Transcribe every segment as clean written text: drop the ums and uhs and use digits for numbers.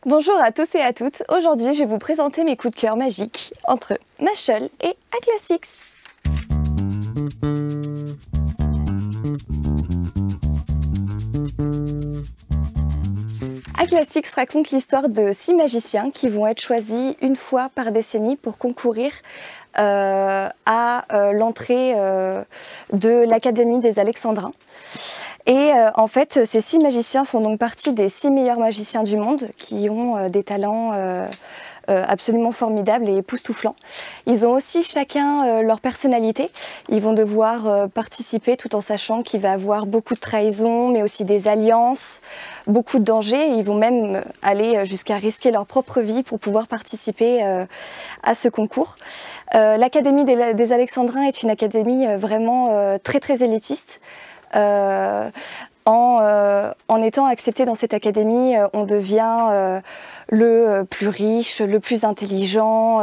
Bonjour à tous et à toutes, aujourd'hui je vais vous présenter mes coups de cœur magiques entre Mashle et Aclassix. Aclassix raconte l'histoire de 6 magiciens qui vont être choisis une fois par décennie pour concourir à l'entrée de l'Académie des Alexandrins. Et en fait, ces 6 magiciens font donc partie des 6 meilleurs magiciens du monde qui ont des talents absolument formidables et époustouflants. Ils ont aussi chacun leur personnalité. Ils vont devoir participer tout en sachant qu'il va y avoir beaucoup de trahisons, mais aussi des alliances, beaucoup de dangers. Ils vont même aller jusqu'à risquer leur propre vie pour pouvoir participer à ce concours. L'Académie des Alexandrins est une académie vraiment très élitiste. En étant accepté dans cette académie, on devient le plus riche, le plus intelligent,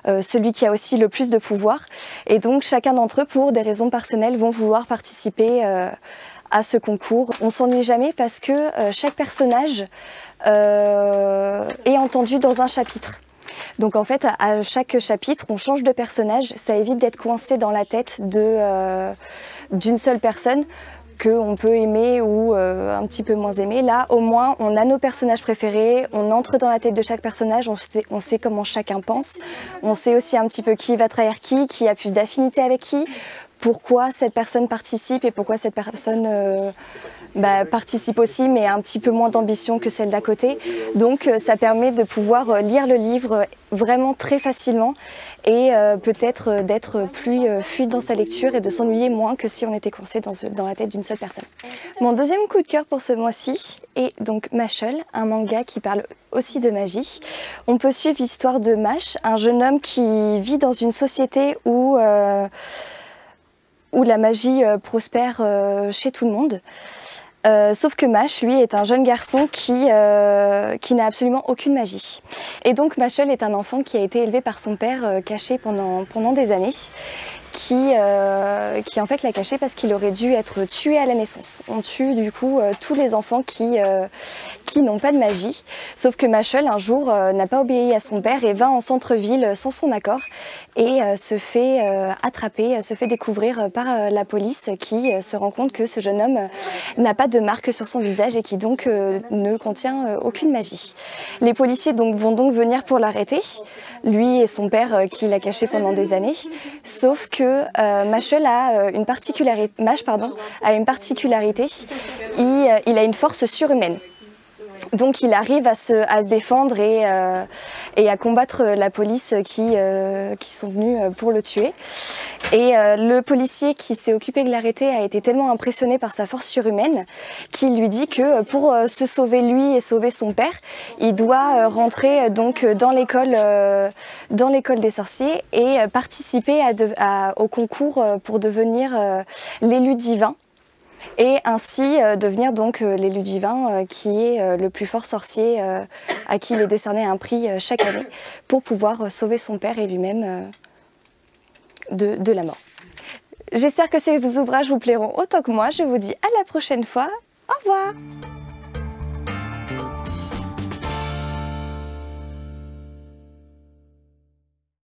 celui qui a aussi le plus de pouvoir. Et donc chacun d'entre eux, pour des raisons personnelles, vont vouloir participer à ce concours. On s'ennuie jamais parce que chaque personnage est entendu dans un chapitre. Donc en fait, à chaque chapitre, on change de personnage. Ça évite d'être coincé dans la tête d'une seule personne qu'on peut aimer ou un petit peu moins aimer. Là, au moins, on a nos personnages préférés, on entre dans la tête de chaque personnage, on sait comment chacun pense, on sait aussi un petit peu qui va trahir qui a plus d'affinité avec qui, pourquoi cette personne participe et pourquoi cette personne participe aussi, mais a un petit peu moins d'ambition que celle d'à côté. Donc ça permet de pouvoir lire le livre vraiment très facilement et peut-être d'être plus fluide dans sa lecture et de s'ennuyer moins que si on était coincé dans la tête d'une seule personne. Mon deuxième coup de cœur pour ce mois-ci est donc Mashle, un manga qui parle aussi de magie. On peut suivre l'histoire de Mash, un jeune homme qui vit dans une société où la magie prospère chez tout le monde. Sauf que Mash, lui, est un jeune garçon qui n'a absolument aucune magie. Et donc Mashle est un enfant qui a été élevé par son père, caché pendant des années, qui en fait l'a caché parce qu'il aurait dû être tué à la naissance. On tue du coup tous les enfants qui n'ont pas de magie. Sauf que Mashle, un jour, n'a pas obéi à son père et va en centre-ville sans son accord et se fait attraper, se fait découvrir par la police qui se rend compte que ce jeune homme n'a pas de marque sur son visage et qui donc ne contient aucune magie. Les policiers vont donc venir pour l'arrêter, lui et son père qui l'a caché pendant des années, sauf que Mash a une particularité, il a une force surhumaine. Donc il arrive à se défendre et à combattre la police qui sont venus pour le tuer. Et le policier qui s'est occupé de l'arrêter a été tellement impressionné par sa force surhumaine qu'il lui dit que pour se sauver lui et sauver son père, il doit rentrer donc dans l'école des sorciers et participer au concours pour devenir l'élu divin. Et ainsi devenir donc l'élu divin qui est le plus fort sorcier à qui il est décerné un prix chaque année pour pouvoir sauver son père et lui-même de la mort. J'espère que ces ouvrages vous plairont autant que moi. Je vous dis à la prochaine fois. Au revoir!